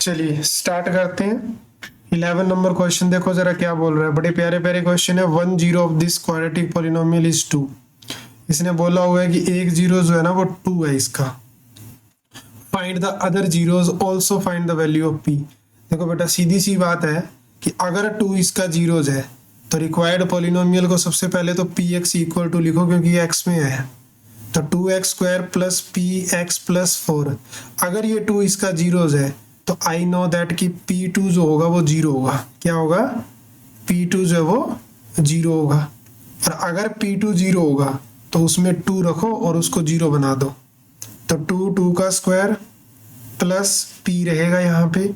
चलिए स्टार्ट करते हैं। 11 नंबर क्वेश्चन देखो जरा क्या बोल रहा है। बड़े प्यारे प्यारे क्वेश्चन है। 1 zero of this quadratic polynomial is 2। इसने बोला हुआ है कि एक जीरो जो है ना वो 2 है इसका। Find the other zeros also find the value of P. देखो बेटा सीधी सी बात है कि अगर 2 इसका जीरोज है तो रिक्वायर्ड पॉलिनोमियल को सबसे पहले तो पी एक्स इक्वल टू लिखो क्योंकि ये एक्स में है। तो 2x² plus P x plus 4। अगर ये 2 इसका जीरोज है तो आई नो दैट कि P2 जो होगा वो जीरो होगा। क्या होगा? P2 जो है वो जीरो होगा। और अगर P2 जीरो होगा तो उसमें 2 रखो और उसको जीरो बना दो। तो 2 का स्क्वायर प्लस P रहेगा यहाँ पे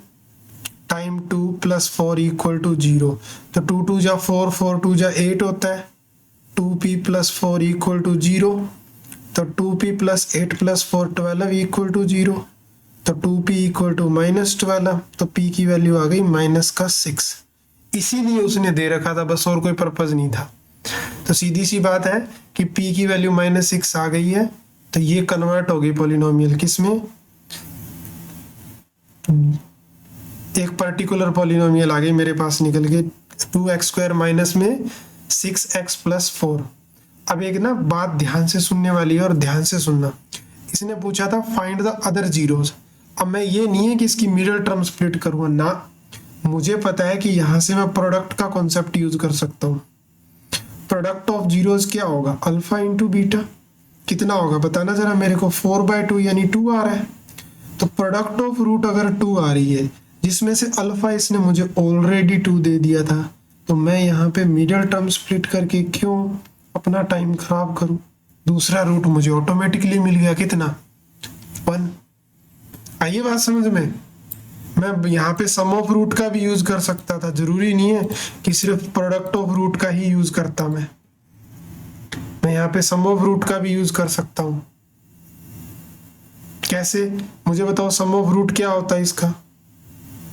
time 2 plus 4 equal to zero. तो 2 जा 4, 4 जा 8 होता है। 2P plus 4 equal to zero. तो 2P plus 8 plus 4 12 equal to zero. तो 2P इक्वल टू -12। तो P की वैल्यू आ गई -6। इसीलिए उसने दे रखा था, बस और कोई पर्पज नहीं था। तो सीधी सी बात है कि P की वैल्यू -6 आ गई है। तो ये कन्वर्ट हो गई पॉलिनोमियल किसमें? एक पर्टिकुलर पॉलिनोमियल आ गई मेरे पास निकल के 2x² माइनस में 6x प्लस 4। अब एक ना बात ध्यान से सुनने वाली है और ध्यान से सुनना। इसने पूछा था फाइंड द अदर जीरोज। अब मैं ये नहीं है कि इसकी मिडिल टर्म स्प्लिट करूँगा ना, मुझे पता है कि यहाँ से मैं प्रोडक्ट का कॉन्सेप्ट यूज कर सकता हूँ। प्रोडक्ट ऑफ जीरोज क्या होगा? Alpha into beta. कितना होगा बताना जरा मेरे को। 4/2 यानी 2 आ रहा है। तो प्रोडक्ट ऑफ रूट अगर 2 आ रही है जिसमें से अल्फा इसने मुझे ऑलरेडी 2 दे दिया था, तो मैं यहाँ पे मिडिल टर्म स्प्लिट करके क्यों अपना टाइम खराब करूं? दूसरा रूट मुझे ऑटोमेटिकली मिल गया। कितना? 1। आइए बात समझ में। मैं यहाँ पे सम ऑफ रूट का भी यूज कर सकता था, जरूरी नहीं है कि सिर्फ प्रोडक्ट ऑफ रूट का ही यूज करता। मैं यहाँ पे सम ऑफ रूट का भी यूज कर सकता हूँ। कैसे? मुझे बताओ सम ऑफ रूट क्या होता है इसका?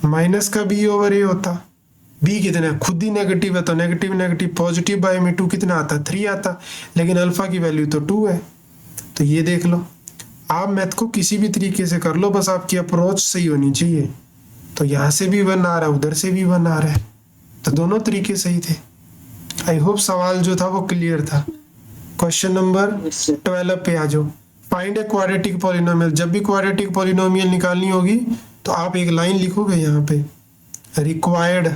माइनस का b ओवर a होता। b कितना है? खुद ही नेगेटिव है तो नेगेटिव नेगेटिव पॉजिटिव बाय में 2 कितना आता? 3 आता। लेकिन अल्फा की वैल्यू तो 2 है। तो ये देख लो, आप मैथ को किसी भी तरीके से कर लो, बस आपकी अप्रोच सही होनी चाहिए। तो यहाँ से भी 1 आ रहा है, उधर से भी 1 आ रहा है, तो दोनों तरीके सही थे। आई होप सवाल जो था वो क्लियर था। क्वेश्चन नंबर 12 पे आ जाओ। Find a quadratic polynomial. जब भी क्वाड्रेटिक पॉलिनोमियल निकालनी होगी तो आप एक लाइन लिखोगे यहाँ पे, रिक्वायर्ड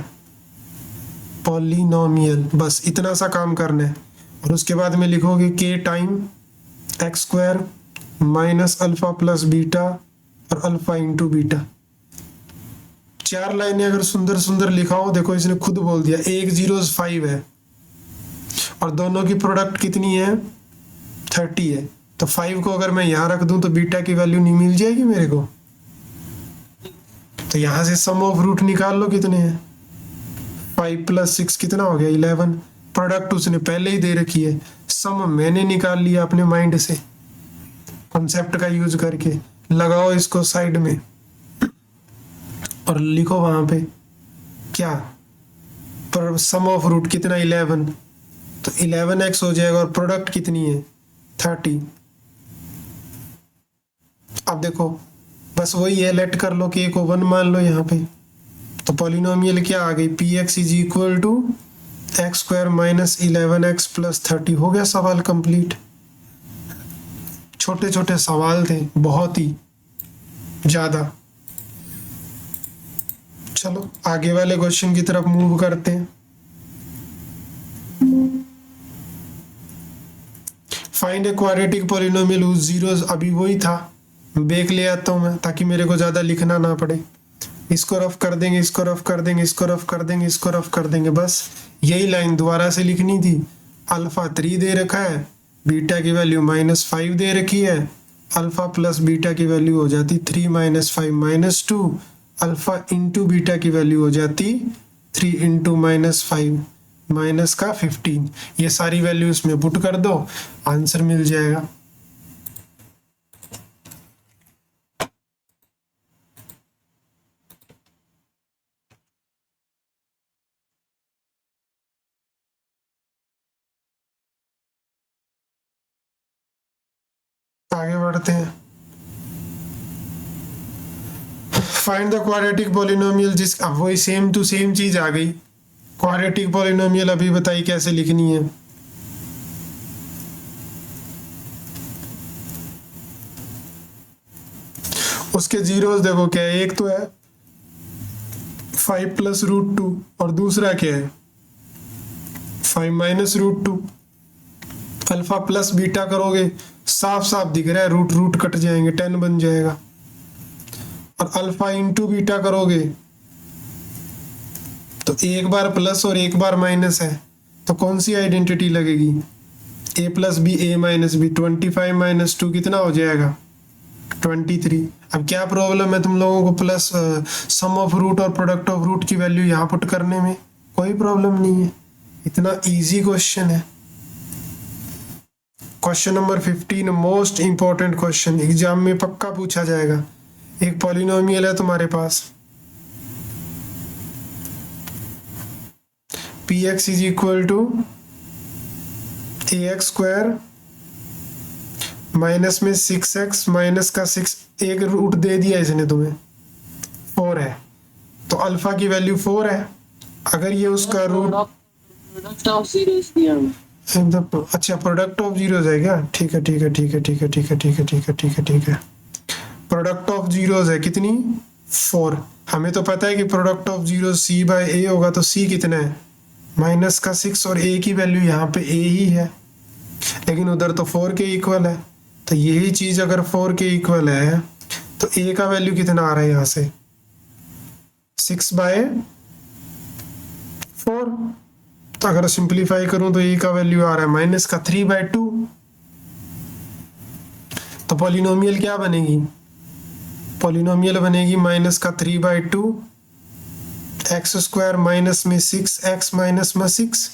पॉलिनोमियल, बस इतना सा काम करना है। और उसके बाद में लिखोगे k time x² minus alpha plus beta और अल्फा इंटू बीटा। 4 लाइनें अगर सुंदर सुंदर लिखाओ। देखो इसने खुद बोल दिया 1 0 5 है और दोनों की प्रोडक्ट कितनी है? 30 है। तो 5 को अगर मैं यहाँ रख दूं तो बीटा की वैल्यू नहीं मिल जाएगी मेरे को? तो यहाँ से सम ऑफ रूट निकाल लो कितने हैं। 5 प्लस 6 कितना हो गया? 11। प्रोडक्ट उसने पहले ही दे रखी है, सम मैंने निकाल लिया अपने माइंड से कॉन्सेप्ट का यूज करके। लगाओ इसको साइड में और लिखो वहां पे क्या? पर सम ऑफ रूट कितना? 11। तो 11x हो जाएगा और प्रोडक्ट कितनी है? 30। अब देखो बस वही है, लेट कर लो कि को 1 मान लो यहाँ पे। तो पॉलिनोमियल क्या आ गई? px is equal to x² minus 11x plus 30। हो गया सवाल कंप्लीट। छोटे छोटे सवाल थे, बहुत ही ज्यादा। चलो आगे वाले क्वेश्चन की तरफ मूव करते हैं। Find a quadratic polynomial whose zeros. अभी वही था, बैक ले आता हूं मैं ताकि मेरे को ज्यादा लिखना ना पड़े। इसको रफ कर देंगे, इसको रफ कर देंगे, इसको रफ कर देंगे, इसको रफ कर देंगे। बस यही लाइन दोबारा से लिखनी थी। अल्फा 3 दे रखा है, बीटा की वैल्यू -5 दे रखी है। अल्फा प्लस बीटा की वैल्यू हो जाती 3 - 5 - 2। अल्फा इंटू बीटा की वैल्यू हो जाती 3 इंटू -5 माइनस का 15। ये सारी वैल्यू इसमें पुट कर दो, आंसर मिल जाएगा। आगे बढ़ते हैं। फाइंड द क्वाड्रेटिक पॉलिनोमियल जिस, अब वही सेम टू सेम चीज आ गई। क्वाड्रेटिक पॉलिनोमियल अभी बताइए कैसे लिखनी है। उसके जीरोस देखो क्या है, एक तो है 5 प्लस रूट 2 और दूसरा क्या है 5 minus root 2। Alpha plus beta करोगे साफ साफ दिख रहा है, रूट रूट कट जाएंगे, 10 बन जाएगा। और अल्फा इंटू बीटा करोगे तो एक बार प्लस और एक बार माइनस है, तो कौन सी आइडेंटिटी लगेगी, ए प्लस बी ए माइनस बी। 25 माइनस 2 कितना हो जाएगा 23। अब क्या प्रॉब्लम है तुम लोगों को प्लस सम ऑफ रूट और प्रोडक्ट ऑफ रूट की वैल्यू यहाँ पुट करने में, कोई प्रॉब्लम नहीं है, इतना इजी क्वेश्चन है। Question number 15 most important question, exam में पक्का पूछा जाएगा। एक पॉलिनोमियल है तुम्हारे पास P X is equal to A X square minus में 6x माइनस का 6, एक रूट दे दिया इसने तुम्हें 4 है, तो अल्फा की वैल्यू 4 है। अगर ये उसका रूट अच्छा प्रोडक्ट ऑफ जीरोस है क्या, ठीक है ठीक है ठीक है ठीक है ठीक है ठीक है ठीक है ठीक है ठीक है। प्रोडक्ट ऑफ जीरोस है कितनी 4। हमें तो पता है कि product of zero c by a होगा, तो c कितना है माइनस का 6 और a की वैल्यू यहाँ पे a ही है, लेकिन उधर तो 4 के इक्वल है। तो यही चीज अगर 4 के इक्वल है तो a का वैल्यू कितना आ रहा है यहाँ से 6 बाय 4। तो अगर सिंप्लीफाई करूं तो a का वैल्यू आ रहा है माइनस का 3 बाय 2। तो पॉलिनोमियल क्या बनेगी, पॉलिनोमियल बनेगी माइनस का 3 बाय 2 एक्स स्क्वायर माइनस में 6x माइनस में 6।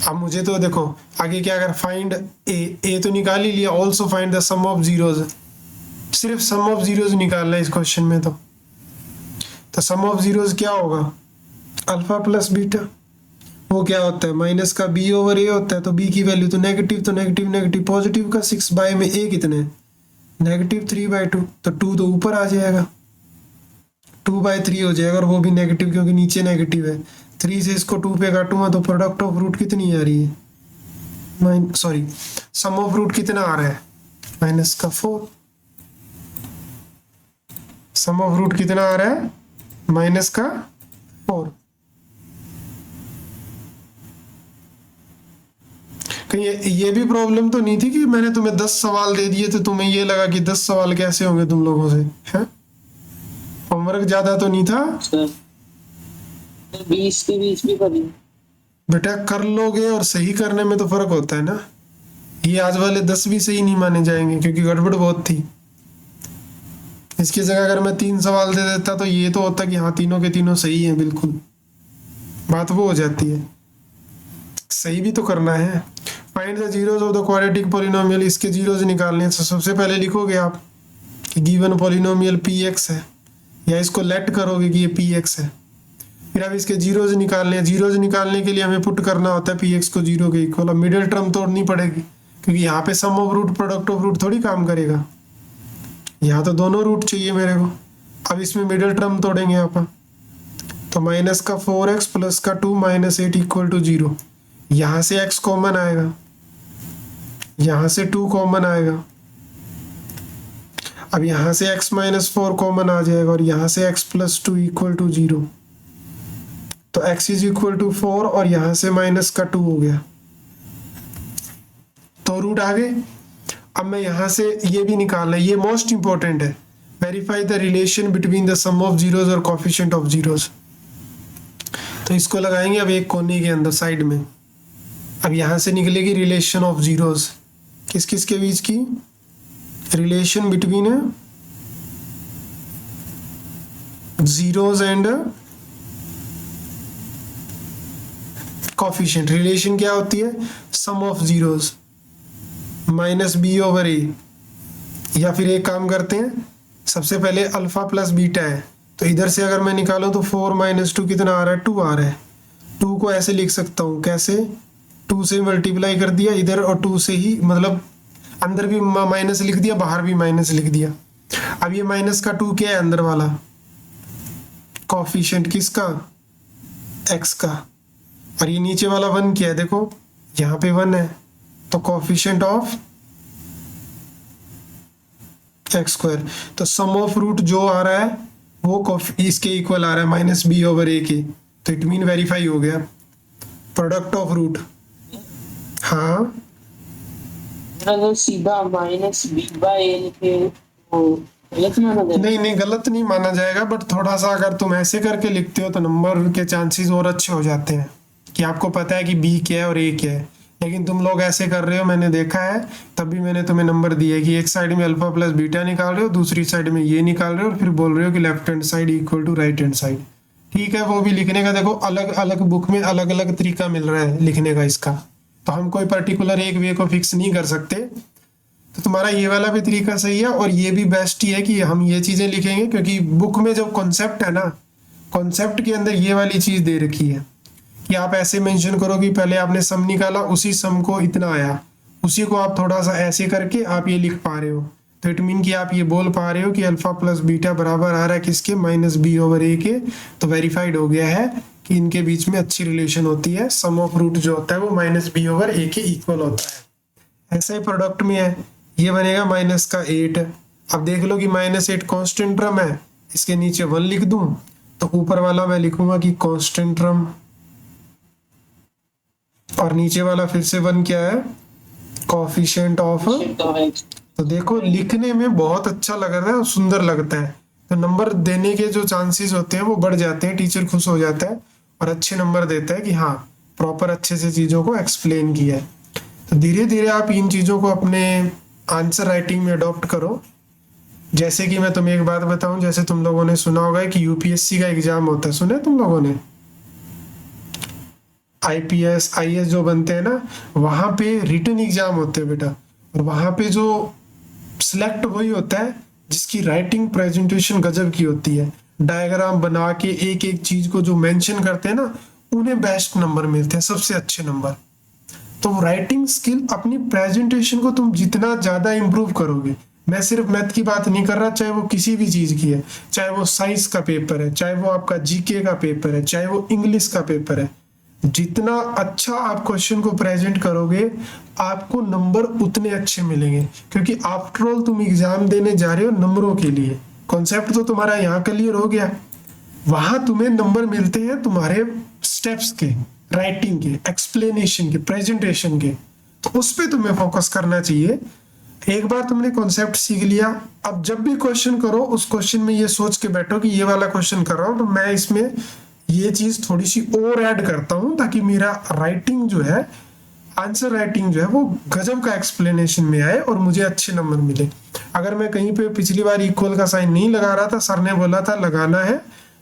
अब मुझे तो देखो आगे क्या, अगर फाइंड ए तो निकाल ही लिया, also find the sum of zeros, सिर्फ सम ऑफ जीरोज निकालना है इस क्वेश्चन में। तो सम ऑफ जीरोज क्या होगा अल्फा प्लस बीटा, वो क्या होता है माइनस का b ओवर a होता है, तो b की वैल्यू तो नेगेटिव नेगेटिव, पॉजिटिव का 6 बाय में a कितने नेगेटिव 3 बाय 2, तो 2 तो ऊपर आ जाएगा 2 बाय 3 हो जाएगा, और वो भी नेगेटिव क्योंकि नीचे नेगेटिव है। 3 से इसको 2 पे काटूंगा तो प्रोडक्ट ऑफ रूट कितनी आ रही है सॉरी सम ऑफ रूट कितना आ रहा है माइनस का 4। सम ऑफ रूट कितना आ रहा है माइनस का 4। कहीं ये भी प्रॉब्लम तो नहीं थी कि मैंने तुम्हें 10 सवाल दे दिए तो तुम्हें ये लगा कि 10 सवाल कैसे होंगे तुम लोगों से, है होमवर्क ज्यादा तो नहीं था सर, 20 के 20 भी करी बेटा, कर लोगे और सही करने में तो फर्क होता है ना। ये आज वाले 10 भी सही नहीं माने जाएंगे क्योंकि गड़बड़ बहुत थी। इसकी जगह अगर मैं 3 सवाल दे देता तो ये तो होता कि हाँ तीनों के तीनों सही हैं, बिल्कुल बात वो हो जाती है। सही भी तो करना है। Find the zeros of the quadratic polynomial, इसके जीरोस निकालने हैं। तो सबसे पहले लिखोगे आप कि गिवन पॉलिनोमियल px है, या इसको लेट करोगे कि ये px है। फिर अब इसके जीरोस निकालने हैं। जीरोस निकालने के लिए हमें पुट करना होता है px को 0 के इक्वल। अब मिडिल टर्म तोड़नी पड़ेगी क्योंकि यहाँ पे sum of root product of root थोड़ी काम करेगा, यहाँ तो दोनों रूट चाहिए मेरे को। अब इसमें मिडिल टर्म तोड़ेंगे आप, तो माइनस का 4x प्लस का 2 माइनस 8 इक्वल टू 0। यहाँ से x कॉमन आएगा, यहाँ से 2 कॉमन आएगा। अब यहाँ से x माइनस 4 कॉमन आ जाएगा और यहाँ से x प्लस 2 इक्वल टू 0। तो x इज इक्वल टू 4 और यहाँ से माइनस का 2 हो गया, तो रूट आ गए। अब मैं यहाँ से ये भी निकालना है, ये मोस्ट इंपॉर्टेंट है। Verify the relation between the sum of zeros और कोफिशिएंट ऑफ जीरोस। तो इसको लगाएंगे अब एक कोने के अंदर साइड में। अब यहाँ से निकलेगी रिलेशन ऑफ जीरोस, किस किस के बीच की relation between zeros and coefficient. Relation क्या होती है sum of zeros minus B over A. या फिर एक काम करते हैं, सबसे पहले अल्फा प्लस बीटा है, तो इधर से अगर मैं निकालूं तो 4 माइनस 2 कितना आ रहा है 2 आ रहा है। 2 को ऐसे लिख सकता हूँ, कैसे 2 से मल्टीप्लाई कर दिया इधर और 2 से ही, मतलब अंदर भी माइनस लिख दिया बाहर भी माइनस लिख दिया। अब ये माइनस का 2 क्या है अंदर वाला, कॉफिशिएंट किसका, एक्स का, और ये नीचे वाला 1 क्या है, देखो यहाँ पे 1 है, तो कॉफिशिएंट ऑफ एक्स स्क्वायर। तो सम ऑफ रूट जो आ रहा है वो इसके इक्वल आ रहा है माइनस बी ओवर ए के, तो इट मीन वेरीफाई हो गया। प्रोडक्ट ऑफ रूट, हाँ अगर सीधा माइनस बी बाय ए लिखे तो गलत माना जाएगा? नहीं नहीं गलत नहीं माना जाएगा, बट थोड़ा सा अगर तुम ऐसे करके लिखते हो तो नंबर के चांसेस और अच्छे हो जाते हैं कि आपको पता है कि बी क्या है और ए क्या है। लेकिन तुम लोग ऐसे कर रहे हो, मैंने देखा है, तभी मैंने तुम्हें नंबर दिया कि एक साइड में अल्फा प्लस बीटा निकाल रहे हो, दूसरी साइड में ये निकाल रहे हो, और फिर बोल रहे हो कि left hand side equal to right hand side. ठीक है, वो भी लिखने का देखो अलग अलग बुक में अलग अलग तरीका मिल रहा है लिखने का इसका, तो हम कोई पर्टिकुलर एक वे को फिक्स नहीं कर सकते। तो तुम्हारा ये वाला भी तरीका सही है, और ये भी बेस्ट ही है कि हम ये चीज़ें लिखेंगे, क्योंकि बुक में जो कॉन्सेप्ट है ना, कॉन्सेप्ट के अंदर ये वाली चीज़ दे रखी है कि आप ऐसे मेंशन करो कि पहले आपने सम निकाला, उसी सम को इतना आया, उसी को आप थोड़ा सा ऐसे करके आप ये लिख पा रहे हो, तो इट मीन कि आप ये बोल पा रहे हो कि अल्फा प्लस बीटा बराबर आ रहा है किसके, माइनस बी ओवर ए के। तो वेरीफाइड हो गया है कि इनके बीच में अच्छी रिलेशन होती है, सम ऑफ रूट जो होता है वो माइनस बी ओवर ए के इक्वल होता है। ऐसा ही प्रोडक्ट में है, ये बनेगा माइनस का 8। अब देख लो कि -8 कांस्टेंट टर्म है, इसके नीचे 1 लिख दूं तो ऊपर वाला मैं लिखूंगा कि कांस्टेंट टर्म, और नीचे वाला फिर से 1 क्या है, कोफिशिएंट ऑफ। तो देखो लिखने में बहुत अच्छा लग रहा है और सुंदर लगता है, तो नंबर देने के जो चांसेस होते हैं वो बढ़ जाते हैं, टीचर खुश हो जाता है और अच्छे नंबर देता है कि हाँ प्रॉपर अच्छे से चीज़ों को एक्सप्लेन किया है। तो धीरे धीरे आप इन चीज़ों को अपने आंसर राइटिंग में अडॉप्ट करो। जैसे कि मैं तुम्हें एक बात बताऊं, जैसे तुम लोगों ने सुना होगा कि यूपीएससी का एग्जाम होता है, सुने तुम लोगों ने, आईपीएस आईएएस जो बनते हैं ना, वहाँ पे रिटन एग्जाम होते हैं बेटा, और वहाँ पे जो सिलेक्ट वही होता है जिसकी राइटिंग प्रेजेंटेशन गजब की होती है, डायग्राम बना के एक एक चीज को जो मेंशन करते हैं ना, उन्हें बेस्ट नंबर मिलते हैं, सबसे अच्छे नंबर। तो राइटिंग स्किल, अपनी प्रेजेंटेशन को तुम जितना ज्यादा इंप्रूव करोगे, मैं सिर्फ मैथ की बात नहीं कर रहा, चाहे वो किसी भी चीज की है, चाहे वो साइंस का पेपर है, चाहे वो आपका जीके का पेपर है, चाहे वो इंग्लिश का पेपर है, जितना अच्छा आप क्वेश्चन को प्रेजेंट करोगे आपको नंबर उतने अच्छे मिलेंगे, क्योंकि आफ्टर ऑल तुम एग्जाम देने जा रहे हो नंबरों के लिए। कॉन्सेप्ट तो तुम्हारा यहाँ क्लियर हो गया, वहां तुम्हें नंबर मिलते हैं तुम्हारे स्टेप्स के, राइटिंग के, एक्सप्लेनेशन के, प्रेजेंटेशन के, तो उस पर तुम्हें फोकस करना चाहिए। एक बार तुमने कॉन्सेप्ट सीख लिया, अब जब भी क्वेश्चन करो उस क्वेश्चन में ये सोच के बैठो कि ये वाला क्वेश्चन कर रहा हूँ तो मैं इसमें ये चीज थोड़ी सी और ऐड करता हूँ, ताकि मेरा राइटिंग जो है, आंसर राइटिंग जो है वो गजब का एक्सप्लेनेशन में आए और मुझे अच्छे नंबर मिले। अगर मैं कहीं पे पिछली बार इक्वल का साइन नहीं लगा रहा था, सर ने बोला था लगाना है,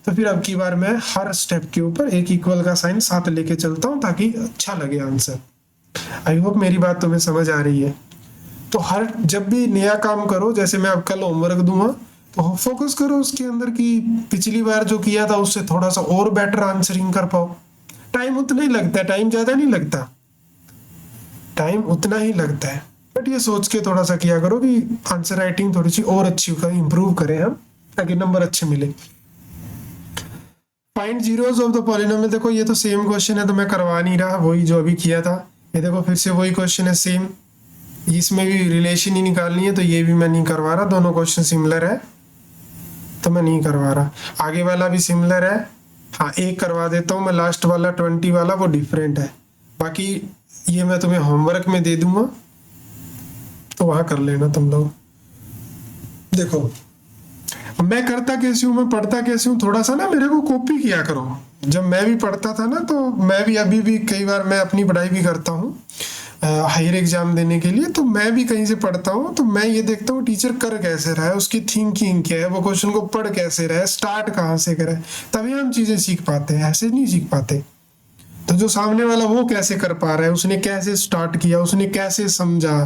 तो फिर अब की बार मैं हर स्टेप के ऊपर एक इक्वल का साइन साथ लेके चलता हूँ ताकि अच्छा लगे आंसर। आई होप मेरी बात तुम्हें समझ आ रही है। तो हर जब भी नया काम करो, जैसे मैं अब कल होमवर्क दूंगा, तो फोकस करो उसके अंदर कि पिछली बार जो किया था उससे थोड़ा सा और बेटर आंसरिंग कर पाओ। टाइम उतना ही लगता है, टाइम ज्यादा नहीं लगता, टाइम उतना ही लगता है, बट ये सोच के थोड़ा सा किया करो कि आंसर राइटिंग थोड़ी सी और अच्छी इंप्रूव करें हम, ताकि नंबर अच्छे मिले। Find zeros of the polynomial, देखो ये तो सेम क्वेश्चन है, तो मैं करवा नहीं रहा, वही जो अभी किया था। ये देखो फिर से वही क्वेश्चन है सेम, इसमें भी रिलेशन ही निकालनी है, तो ये भी मैं नहीं करवा रहा, दोनों क्वेश्चन सिमिलर है तो मैं नहीं करवा रहा। आगे वाला भी सिमिलर है, हाँ एक करवा देता हूँ मैं, लास्ट वाला 20 वाला वो डिफरेंट है, बाकी ये मैं तुम्हें होमवर्क में दे दूंगा तो वहां कर लेना तुम लोग। देखो मैं करता कैसे हूँ, मैं पढ़ता कैसे हूँ, थोड़ा सा ना मेरे को कॉपी किया करो। जब मैं भी पढ़ता था ना, तो मैं भी अभी भी कई बार मैं अपनी पढ़ाई भी करता हूँ हायर एग्जाम देने के लिए, तो मैं भी कहीं से पढ़ता हूँ, तो मैं ये देखता हूँ टीचर कर कैसे रहा है, उसकी थिंकिंग क्या है, वो क्वेश्चन को पढ़ कैसे रहा है, स्टार्ट कहाँ से करे, तभी हम चीजें सीख पाते हैं, ऐसे नहीं सीख पाते। तो जो सामने वाला वो कैसे कर पा रहा है, उसने कैसे स्टार्ट किया, उसने कैसे समझा,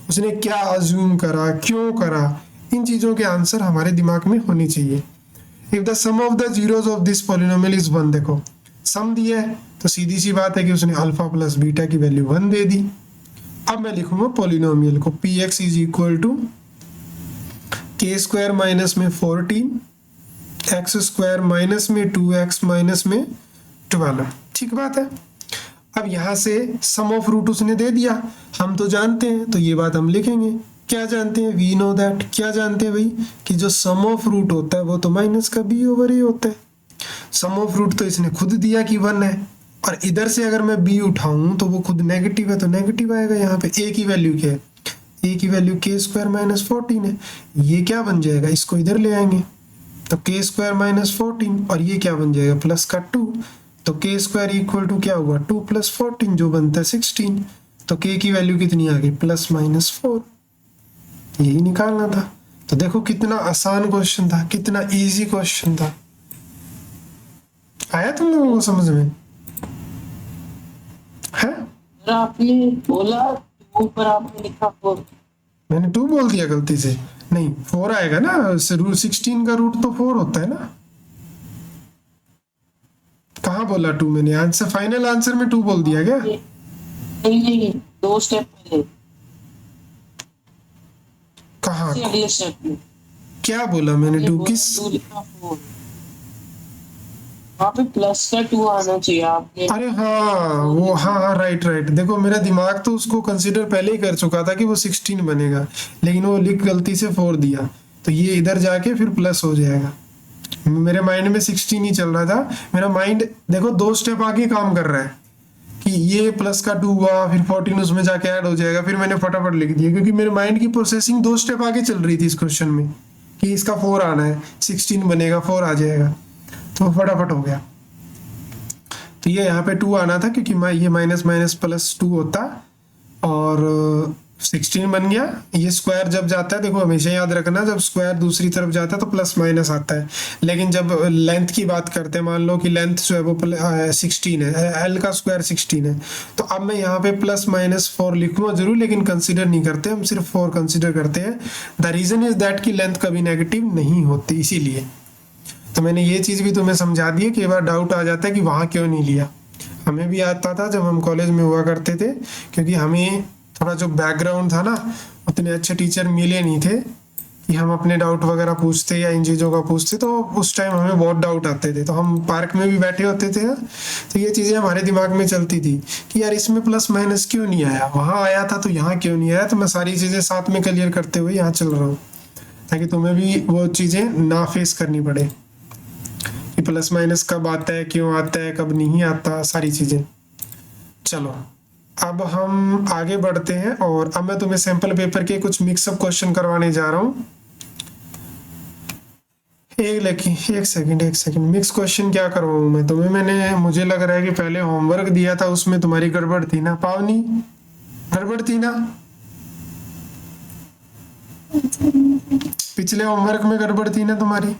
उसने क्या अज्यूम करा, क्यों करा, इन चीजों के आंसर हमारे दिमाग में होनी चाहिए। If the sum of the zeros of this polynomial is 1, देखो सम दिया है तो सीधी सी बात है कि उसने अल्फा प्लस बीटा की वैल्यू 1 दे दी। अब मैं लिखूंगा पॉलिनोमियल को, px इज इक्वल टू के स्क्वायर माइनस में 14, एक्स स्क्वायर माइनस में 2x माइनस में 12। ठीक बात है। अब यहाँ से सम ऑफ रूट उसने दे दिया, हम तो जानते हैं, तो ये बात हम लिखेंगे। क्या जानते हैं? We know that. क्या जानते हैं भाई? कि जो सम ऑफ रूट होता है वो तो माइनस का b ओवर a होता है। सम ऑफ रूट तो इसने खुद दिया कि 1 है, और इधर से अगर मैं b उठाऊं तो वो खुद नेगेटिव है, तो नेगेटिव आएगा। यहाँ पे a की वैल्यू क्या है? a की वैल्यू के स्क्वायर माइनस 14 है। ये क्या बन जाएगा? इसको इधर ले आएंगे तो के स्क्वायर माइनस 14, और ये क्या बन जाएगा? प्लस का 2, तो के स्क्वायर इक्वल टू क्या हुआ? 2 प्लस 14 जो बनता है 16। तो के की वैल्यू कितनी आ गई? Plus minus 4। यही निकालना था। तो देखो कितना आसान क्वेश्चन था, कितना इजी क्वेश्चन था। आया तुम लोगों को समझ में? है? सर आपने बोला 2 पर आपने लिखा 4। मैंने 2 बोल दिया गलती से। नहीं, 4 आएगा ना, रूट 16 का रूट तो 4 होता है ना। कहाँ बोला 2 मैंने? आंसर, फाइनल आंसर में 2 बोल दिया क्या? नहीं नहीं, 2 स्टेप पहले, कहाँ? से अगले स्टेप में क्या बोला मैंने? 2 किस? 2 लिखा 4, वहाँ पे प्लस का 2 आना चाहिए आपने। अरे हाँ, वो हाँ, राइट राइट। देखो मेरा दिमाग तो उसको कंसीडर पहले ही कर चुका था कि वो 16 बनेगा, लेकिन वो लिख गलती से 4 दिया, तो ये इधर जाके फिर प्लस हो जाएगा। मेरे माइंड में 16 ही चल रहा था। मेरा माइंड देखो 2 स्टेप आगे काम कर रहा है कि ये प्लस का 2 हुआ, फिर 14 उसमें जाके ऐड हो जाएगा, फिर मैंने फटाफट लिख दिया, क्योंकि मेरे माइंड की प्रोसेसिंग 2 स्टेप आगे चल रही थी इस क्वेश्चन में कि इसका 4 आना है, 16 बनेगा, 4 आ जाएगा, तो फटाफट हो गया। तो ये यहाँ पे 2 आना था, क्योंकि ये माइनस माइनस प्लस 2 होता और 16 बन गया। ये स्क्वायर जब जाता है, देखो हमेशा याद रखना, जब स्क्वायर दूसरी तरफ जाता है तो प्लस माइनस आता है, लेकिन जब लेंथ की बात करते हैं, मान लो कि लेंथ जो है वो 16 है, एल का स्क्वायर 16 है, तो अब मैं यहाँ पे प्लस माइनस 4 लिखूंगा जरूर, लेकिन कंसिडर नहीं करते, हम सिर्फ 4 कंसिडर करते हैं। द रीजन इज दैट कि लेंथ कभी नेगेटिव नहीं होती, इसीलिए। तो मैंने ये चीज़ भी तुम्हें समझा दी है कि एक बार डाउट आ जाता है कि वहाँ क्यों नहीं लिया। हमें भी आता था जब हम कॉलेज में हुआ करते थे, क्योंकि हमें थोड़ा जो बैकग्राउंड था ना, उतने अच्छे टीचर मिले नहीं थे कि हम अपने डाउट वगैरह पूछते या इन चीज़ों का पूछते, तो उस टाइम हमें बहुत डाउट आते थे। तो हम पार्क में भी बैठे होते थे ना, तो ये चीज़ें हमारे दिमाग में चलती थी कि यार इसमें प्लस माइनस क्यों नहीं आया, वहाँ आया था तो यहाँ क्यों नहीं आया। तो मैं सारी चीज़ें साथ में क्लियर करते हुए यहाँ चल रहा हूँ, ताकि तुम्हें भी वो चीज़ें ना फेस करनी पड़े कि प्लस माइनस कब आता है, क्यों आता है, कब नहीं आता, सारी चीज़ें। चलो अब हम आगे बढ़ते हैं, और अब मैं तुम्हें सैंपल पेपर के कुछ मिक्सअप क्वेश्चन करवाने जा रहा हूँ। एक सेकंड, मिक्स क्वेश्चन क्या करवाऊँ मैं तुम्हें? मुझे लग रहा है कि पहले होमवर्क दिया था, उसमें तुम्हारी गड़बड़ थी ना पावनी? गड़बड़ थी ना? पिछले होमवर्क में गड़बड़ थी ना तुम्हारी?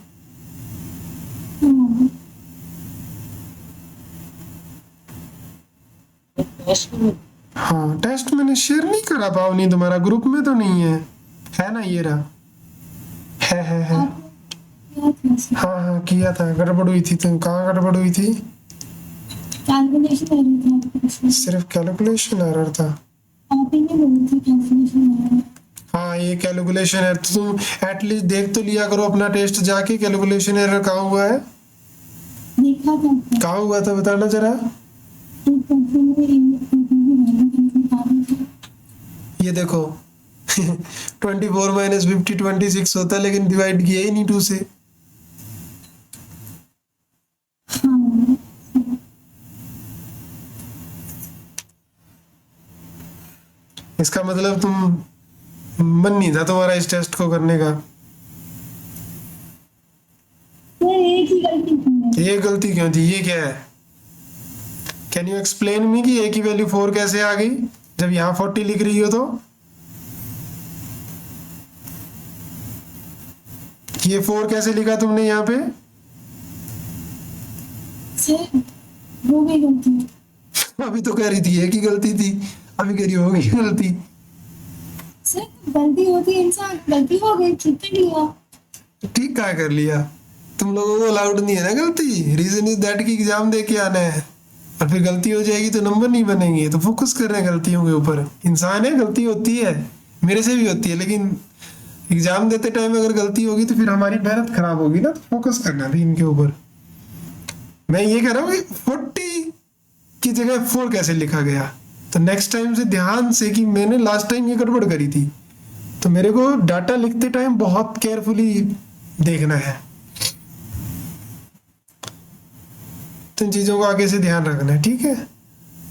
हाँ, टेस्ट मैंने शेयर नहीं करा पावनी, तुम्हारा ग्रुप में तो नहीं है ना? ये रहा, है। हाँ किया था, गड़बड़ हुई थी। तुम कहाँ गड़बड़ हुई थी? कैलकुलेशन एरर था। सिर्फ कैलकुलेशन एरर था? आप ही ने बोली थी कैलकुलेशन एरर। हाँ, ये कैलकुलेशन एरर, तुम एटलीस्ट देख तो लिया करो अपना टेस्ट जाके, कैलकुलेशन एरर कहाँ हुआ है, देखा था। कहाँ हुआ था बताना जरा। ये देखो 24 माइनस 50 26 होता है, लेकिन डिवाइड किया ही नहीं 2 से। इसका मतलब तुम मन नहीं था तुम्हारा इस टेस्ट को करने का। एक ही गलती थी। ये गलती क्यों थी? ये क्या है? कैन यू एक्सप्लेन मी कि ए की वैल्यू 4 कैसे आ गई जब यहाँ 40 लिख रही हो? तो ये 4 कैसे लिखा तुमने यहाँ पे? सर वो भी गलती। अभी तो कह रही थी एक ही गलती थी, अभी कह रही होगी गलती। सर गलती होती है, इंसान गलती हो गई, ठीक कर लिया। ठीक कहा कर लिया? तुम लोगों को अलाउड नहीं है ना गलती। रीजन इज दैट कि एग्जाम दे के आना है, और फिर गलती हो जाएगी तो नंबर नहीं बनेंगे। तो फोकस कर रहे हैं गलतियों के ऊपर। इंसान है, गलती होती है, मेरे से भी होती है, लेकिन एग्जाम देते टाइम अगर गलती होगी तो फिर हमारी मेहनत खराब होगी ना, फोकस करना भी इनके ऊपर। मैं ये कह रहा हूँ कि 40 की जगह 4 कैसे लिखा गया, तो नेक्स्ट टाइम से ध्यान से कि मैंने लास्ट टाइम ये गड़बड़ करी थी, तो मेरे को डाटा लिखते टाइम बहुत केयरफुली देखना है। तो इन चीज़ों को आगे से ध्यान रखना है, ठीक है।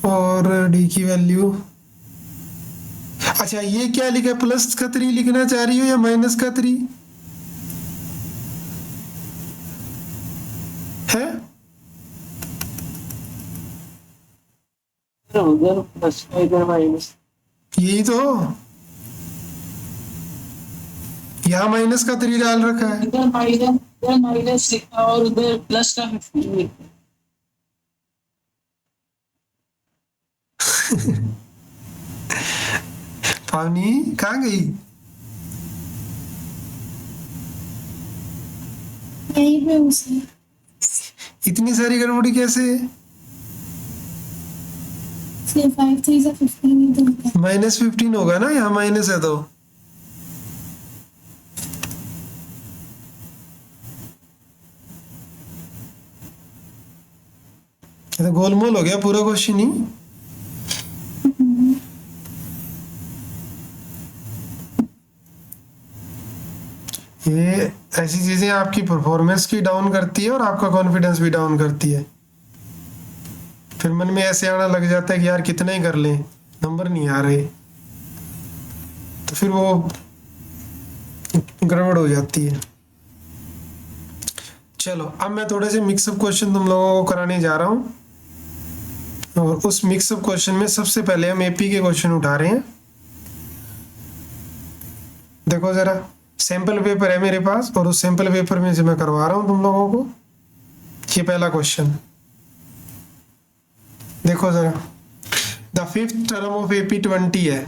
और डी की वैल्यू, अच्छा ये क्या लिखा है, प्लस का 3 लिखना चाह रही हो या माइनस का 3 है? उधर प्लस इधर माइनस। यही तो, यहाँ माइनस का 3 डाल रखा है। इधर माइनस लिखा और उधर प्लस का 15 लिखा। पावनी कहाँ गई? यहीं पे उसे इतनी सारी गड़बड़ी कैसे? 5 3 से 15 ही तो होता है। -15 होगा ना, यहाँ माइनस है तो। ये तो गोलमोल हो गया पूरा क्वेश्चन ही। ये ऐसी चीजें आपकी परफॉर्मेंस की डाउन करती है और आपका कॉन्फिडेंस भी डाउन करती है। फिर मन में ऐसे आना लग जाता है कि यार कितना ही कर लें, नंबर नहीं आ रहे, तो फिर वो गड़बड़ हो जाती है। चलो अब मैं थोड़े से मिक्सअप क्वेश्चन तुम लोगों को कराने जा रहा हूँ, और उस मिक्सअप क्वेश्चन में सबसे पहले हम एपी के क्वेश्चन उठा रहे हैं। देखो जरा, सैंपल पेपर है मेरे पास और उस सैंपल पेपर में से मैं करवा रहा हूँ तुम लोगों को। ये पहला क्वेश्चन देखो जरा, the fifth term of AP 20 है।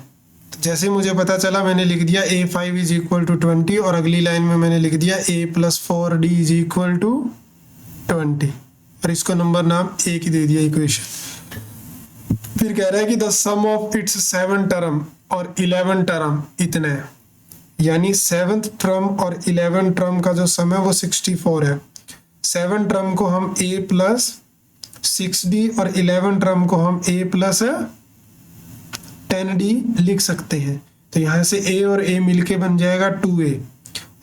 तो जैसे मुझे पता चला मैंने लिख दिया A5 इज इक्वल टू 20, और अगली लाइन में मैंने लिख दिया A+4D इज इक्वल टू 20, और इसको नंबर नाम A की दे दिया इक्वेशन। फिर कह रहा है कि the sum of its 7 term और 11 टर्म इतने हैं, यानी 7th टर्म और 11 टर्म का जो सम है वो 64 है। 7 टर्म को हम A+6D और 11 टर्म को हम A+10D लिख सकते हैं। तो यहाँ से A और A मिलके बन जाएगा 2A,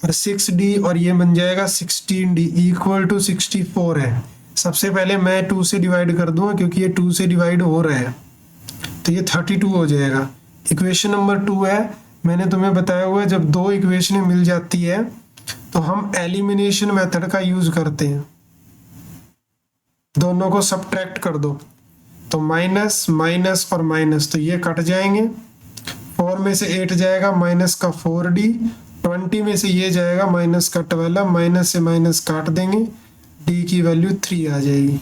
और 6D और ये बन जाएगा 16D इक्वल टू 64 है। सबसे पहले मैं 2 से डिवाइड कर दूंगा क्योंकि ये 2 से डिवाइड हो रहा है, तो ये 32 हो जाएगा। इक्वेशन नंबर 2 है। मैंने तुम्हें बताया हुआ है जब दो इक्वेशनें मिल जाती है तो हम एलिमिनेशन मेथड का यूज करते हैं, दोनों को सब्ट्रैक्ट कर दो, तो माइनस माइनस और माइनस, तो ये कट जाएंगे। 4 में से 8 जाएगा, माइनस का 4D, 20 में से ये जाएगा माइनस का 12, माइनस से माइनस काट देंगे, D की वैल्यू 3 आ जाएगी।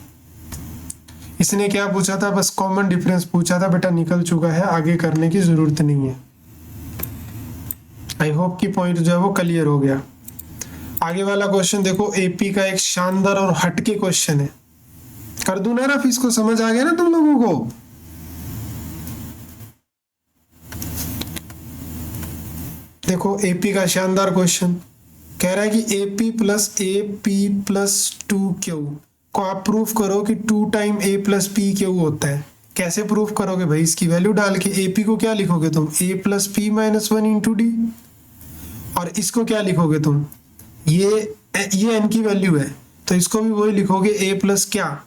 इसने क्या पूछा था, बस कॉमन डिफरेंस पूछा था, बेटा निकल चुका है, आगे करने की जरूरत नहीं है। आई होप कि पॉइंट जो है वो क्लियर हो गया। आगे वाला क्वेश्चन देखो, एपी का एक शानदार और हटके क्वेश्चन है। कर दूं ना रफ, इसको समझ आ गया ना तुम लोगों को? देखो एपी का शानदार क्वेश्चन कह रहा है कि AP + AP + 2Q को आप प्रूफ करो कि 2 टाइम A + PQ होता है। कैसे प्रूफ करोगे भाई? इसकी वैल्यू डाल के। AP को क्या लिखोगे तुम? A + P - 1 × D, और इसको क्या लिखोगे तुम? ये n की वैल्यू है तो इसको भी वही लिखोगे, A + क्या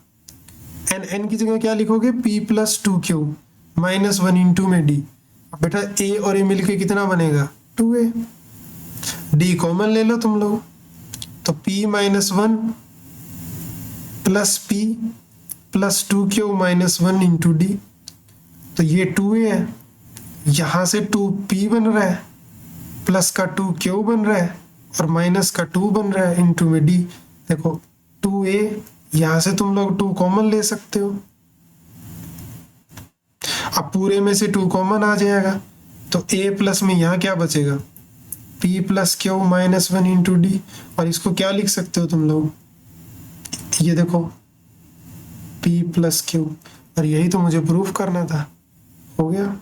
n की जगह क्या लिखोगे? P + 2Q - 1 × में D। अब बेटा A और A मिलके कितना बनेगा? 2A। D कॉमन ले लो तुम लोग, तो P - 1 + P + 2Q - 1 × D, तो ये 2A है। यहाँ से 2P बन रहा है, प्लस का 2Q बन रहा है, और माइनस का 2 बन रहा है, इंटू में D। देखो 2A, यहाँ से तुम लोग 2 कॉमन ले सकते हो। अब पूरे में से 2 कॉमन आ जाएगा, तो A प्लस में यहाँ क्या बचेगा? P + Q - 1 × D, और इसको क्या लिख सकते हो तुम लोग? ये देखो P + Q, और यही तो मुझे प्रूफ करना था। हो गया।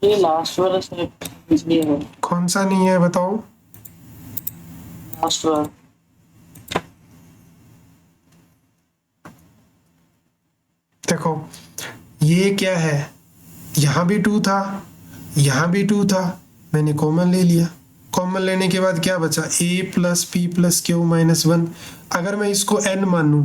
ये लास्ट वाला स्टेप इसलिए है, कौन सा नहीं है बताओ? लास्ट वाला। देखो ये क्या है, यहाँ भी 2 था, यहाँ भी 2 था, मैंने कॉमन ले लिया। कॉमन लेने के बाद क्या बचा? a plus P plus Q minus 1। अगर मैं इसको n मानूं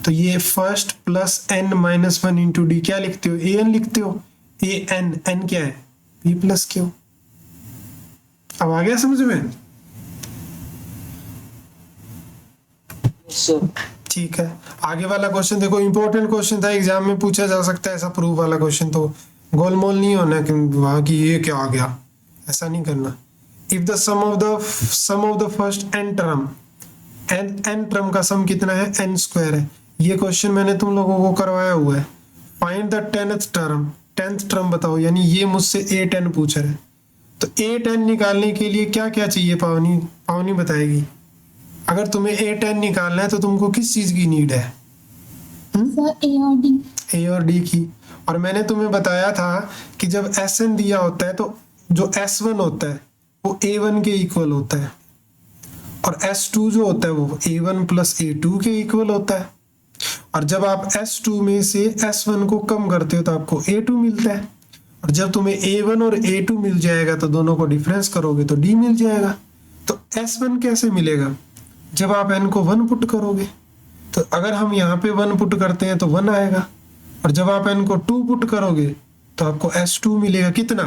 तो ये first plus n minus 1 into D क्या लिखते हो? an लिखते हो। n क्या है? p plus Q. अब आ गया समझ में? सर ठीक है, आगे वाला क्वेश्चन देखो, इंपॉर्टेंट क्वेश्चन था, एग्जाम में पूछा जा सकता है ऐसा प्रूफ वाला क्वेश्चन, तो गोलमोल नहीं होना कि वहां की ये क्या आ गया, ऐसा नहीं करना। If the sum of the first n term, n term का सम कितना है? n स्क्वायर है। ये क्वेश्चन मैंने तुम लोगों को करवाया हुआ है। फाइंड द 10th टर्म बताओ, यानी ये मुझसे a10 पूछ रहा है। तो a10 निकालने के लिए क्या क्या चाहिए? पावनी बताएगी। अगर तुम्हें a10 निकालना है तो तुमको किस चीज की नीड है? सर ए और डी। ए और डी की। और मैंने तुम्हें बताया था कि जब Sn दिया होता है तो जो S1 होता है वो A1 के इक्वल होता है, और S2 जो होता है वो A1 प्लस A2 के इक्वल होता है। और जब आप S2 में से S1 को कम करते हो तो आपको A2 मिलता है, और जब तुम्हें A1 और A2 मिल जाएगा तो दोनों को डिफरेंस करोगे तो D मिल जाएगा। तो S1 कैसे मिलेगा? जब आप n को 1 पुट करोगे। तो अगर हम यहाँ पे 1 पुट करते हैं तो 1 आएगा, और जब आप n को 2 पुट करोगे तो आपको S2 मिलेगा। कितना?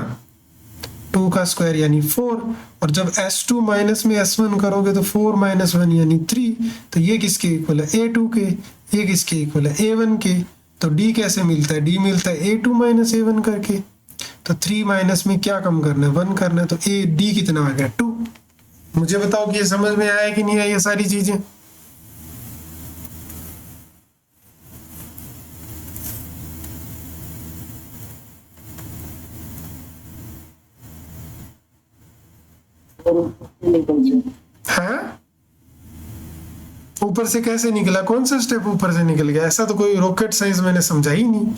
2 का स्क्वायर यानी 4। और जब S2 माइनस में S1 करोगे तो 4 माइनस 1 यानी 3। तो ये किसके इक्वल है? A2 के। ये किसके इक्वल है? A1 के। तो D कैसे मिलता है? D मिलता है A2 माइनस A1 करके। तो 3 माइनस में क्या कम करना है? 1 करना है। तो D कितना आ गया? 2। मुझे बताओ कि ये समझ में आया कि नहीं आया ये सारी चीजें? और निकल जाए। हाँ, ऊपर से कैसे निकला? कौन सा स्टेप ऊपर से निकल गया? ऐसा तो कोई रॉकेट साइंस मैंने समझा ही नहीं।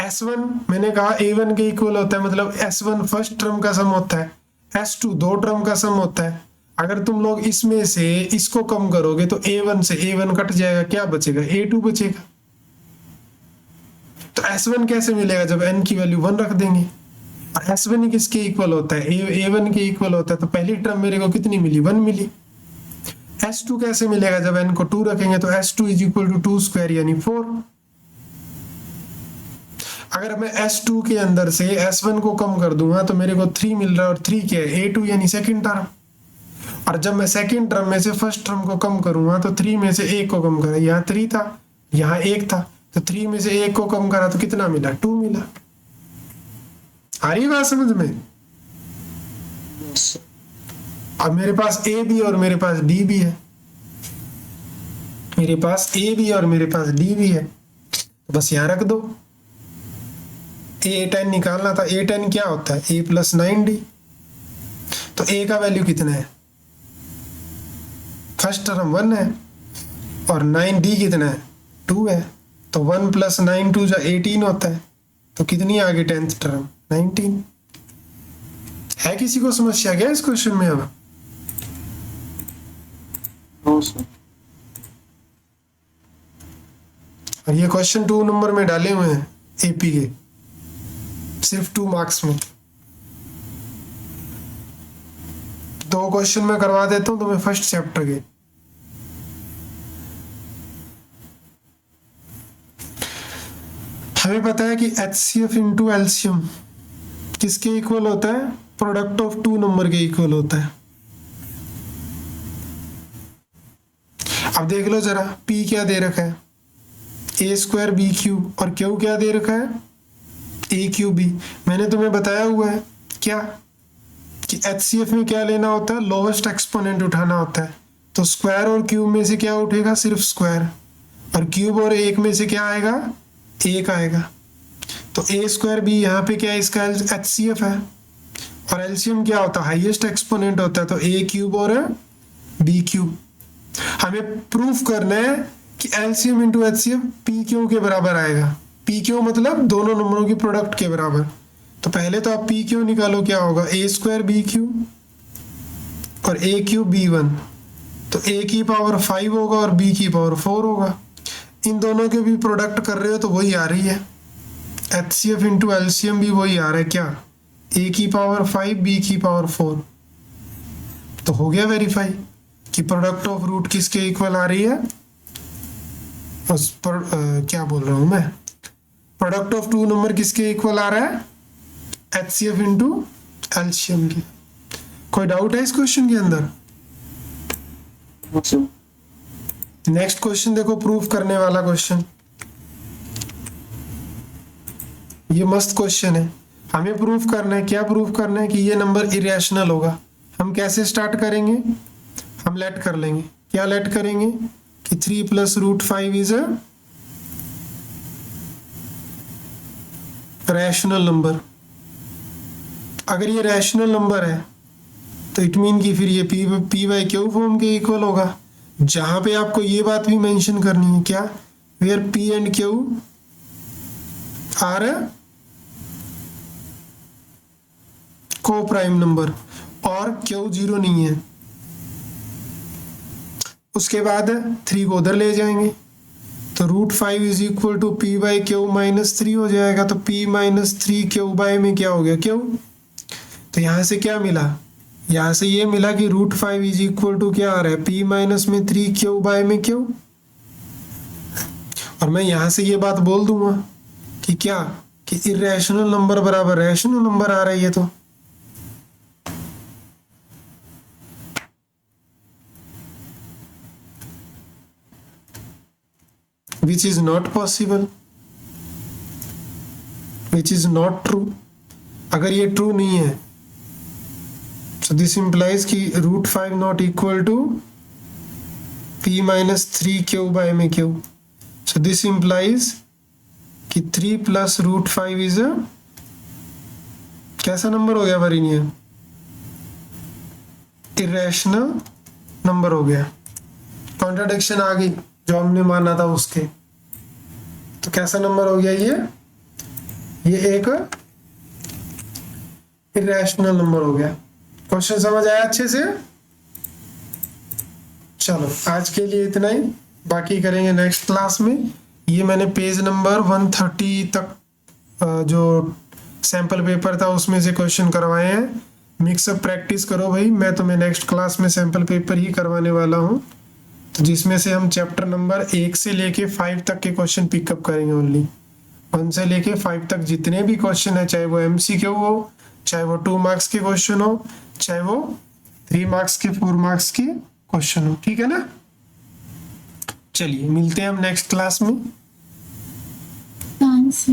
S1 मैंने कहा A1 के इक्वल होता है, मतलब S1 फर्स्ट टर्म का सम होता है, S2 दो टर्म का सम होता है। अगर तुम लोग इसमें से इसको कम करोगे तो A1 से A1 कट जाएगा, क्या बचेगा? A2 बचेगा। तो S1 कैसे मिलेगा? जब n की वैल्यू 1 रख देंगे। और S1 किसके इक्वल होता है? A1 के इक्वल होता है। तो पहली टर्म मेरे को कितनी मिली? 1 मिली। S2 कैसे मिलेगा? जब n को 2 रखेंगे तो S2 is equal to 2 square यानी 4। अगर मैं S2 के अंदर से S1 को कम कर दूंगा तो मेरे को 3 मिल रहा है, और 3 क्या है? A2 यानी सेकंड टर्म। और जब मैं सेकंड टर्म में से फर्स्ट टर्म को कम करूंगा तो 3 में से 1 को कम करा, यहाँ 3 था, यहाँ 1 था, तो 3 में से 1 को कम करा तो कितना मिला? 2 मिला। आ रही बात समझ में? अब मेरे पास A भी और मेरे पास D भी है। मेरे पास A भी और मेरे पास D भी है, तो बस यहाँ रख दो। A10 निकालना था। A10 क्या होता है? A plus 9D। तो A का वैल्यू कितना है? फर्स्ट टर्म 1 है, और 9D कितना है? 2 है। तो 1 प्लस 9 2 जा 18 होता है। तो कितनी आ गई 10th टर्म? 19। है किसी को समस्या क्या इस क्वेश्चन में? अब नो सर। और ये क्वेश्चन 2 नंबर में डाले हुए हैं AP के, सिर्फ 2 मार्क्स में। 2 क्वेश्चन मैं करवा देता हूं तुम्हें फर्स्ट चैप्टर के। हमें पता है कि HCF इंटू एलसीएम किसके इक्वल होता है? प्रोडक्ट ऑफ 2 नंबर के इक्वल होता है। अब देख लो जरा, P क्या दे रखा है? A स्क्वायर B क्यूब, और Q क्या दे रखा है? A cube B। मैंने तुम्हें बताया हुआ है क्या कि HCF में क्या लेना होता है? लोवेस्ट एक्सपोनेंट उठाना होता है। तो स्क्वायर और क्यूब में से क्या उठेगा? सिर्फ स्क्वायर। और क्यूब और 1 में से क्या आएगा? 1 आएगा। तो A स्क्वायर B यहाँ पे क्या है? इसका HCF है। और एलसीएम क्या होता है? हाईएस्ट एक्सपोनेंट होता है। तो A क्यूब और B क्यूब। हमें प्रूफ करना है कि LCM into HCF P Q के बराबर आएगा। P क्यू मतलब दोनों नंबरों की प्रोडक्ट के बराबर। तो पहले तो आप पी क्यू निकालो, क्या होगा ए स्क्वायर बी क्यू और ए क्यू बी वन, तो ए की पावर 5 होगा और बी की पावर 4 होगा। इन दोनों के भी प्रोडक्ट कर रहे हो तो वही आ रही है, HCF इंटू एलसीएम भी वही आ रहा है, क्या ए की पावर 5 बी की पावर 4। तो हो गया वेरीफाई कि प्रोडक्ट ऑफ रूट किसके इक्वल आ रही है, उस पर क्या बोल रहा हूँ मैं, प्रोडक्ट ऑफ टू नंबर किसके इक्वल आ रहा है, HCF इंटू एलसीएम की। कोई डाउट है इस क्वेश्चन के अंदर? नेक्स्ट क्वेश्चन देखो, प्रूफ करने वाला क्वेश्चन। ये मस्त क्वेश्चन है, हमें प्रूफ करना है। क्या प्रूफ करना है? कि ये नंबर इरेशनल होगा। हम कैसे स्टार्ट करेंगे? हम लेट कर लेंगे। क्या लेट करेंगे? कि 3 + √5 इज अ रैशनल नंबर। अगर ये रैशनल नंबर है तो इट मीन कि फिर ये पी बाई क्यू फॉर्म के इक्वल होगा। जहां पे आपको ये बात भी मेंशन करनी है, क्या, where P and Q are coprime number और क्यू 0 नहीं है। उसके बाद 3 को उधर ले जाएंगे तो √5 is equal to P by Q -3 हो जाएगा। तो p -3 क्यू बाई में क्या हो गया, क्यू। तो यहां से क्या मिला? यहां से ये मिला कि √5 इज इक्वल टू क्या आ रहा है, p - 3 क्यू बाई में क्यू। और मैं यहां से ये बात बोल दूंगा कि क्या, कि इरेशनल नंबर बराबर रैशनल नंबर आ रही है। तो which is not possible, which is not true। अगर ये ट्रू नहीं है so this implies कि √5 not equal to p - 3 Q by में क्यू। so this implies कि 3 + √5 is a कैसा नंबर हो गया वरीनियर? इरेशनल नंबर हो गया। कॉन्ट्राडिक्शन आ गई जो हमने माना था उसके। तो कैसा नंबर हो गया ये एक इरेशनल नंबर हो गया। क्वेश्चन समझ आया अच्छे से? चलो आज के लिए इतना ही, बाकी करेंगे नेक्स्ट क्लास में। ये मैंने पेज नंबर 130 तक जो सैंपल पेपर था उसमें से क्वेश्चन करवाए हैं। मिक्सअप प्रैक्टिस करो भाई, मैं तुम्हें नेक्स्ट क्लास में सैंपल पेपर ही करवाने वाला हूँ, तो जिसमें से हम चैप्टर नंबर 1 से लेके 5 तक के क्वेश्चन पिकअप करेंगे। ओनली 1 से लेके 5 तक जितने भी क्वेश्चन है, चाहे वो MCQ हो, चाहे वो 2 मार्क्स के क्वेश्चन हो, चाहे वो 3 मार्क्स के 4 मार्क्स के क्वेश्चन हो, ठीक है ना। चलिए मिलते हैं हम नेक्स्ट क्लास में। थैंक्स।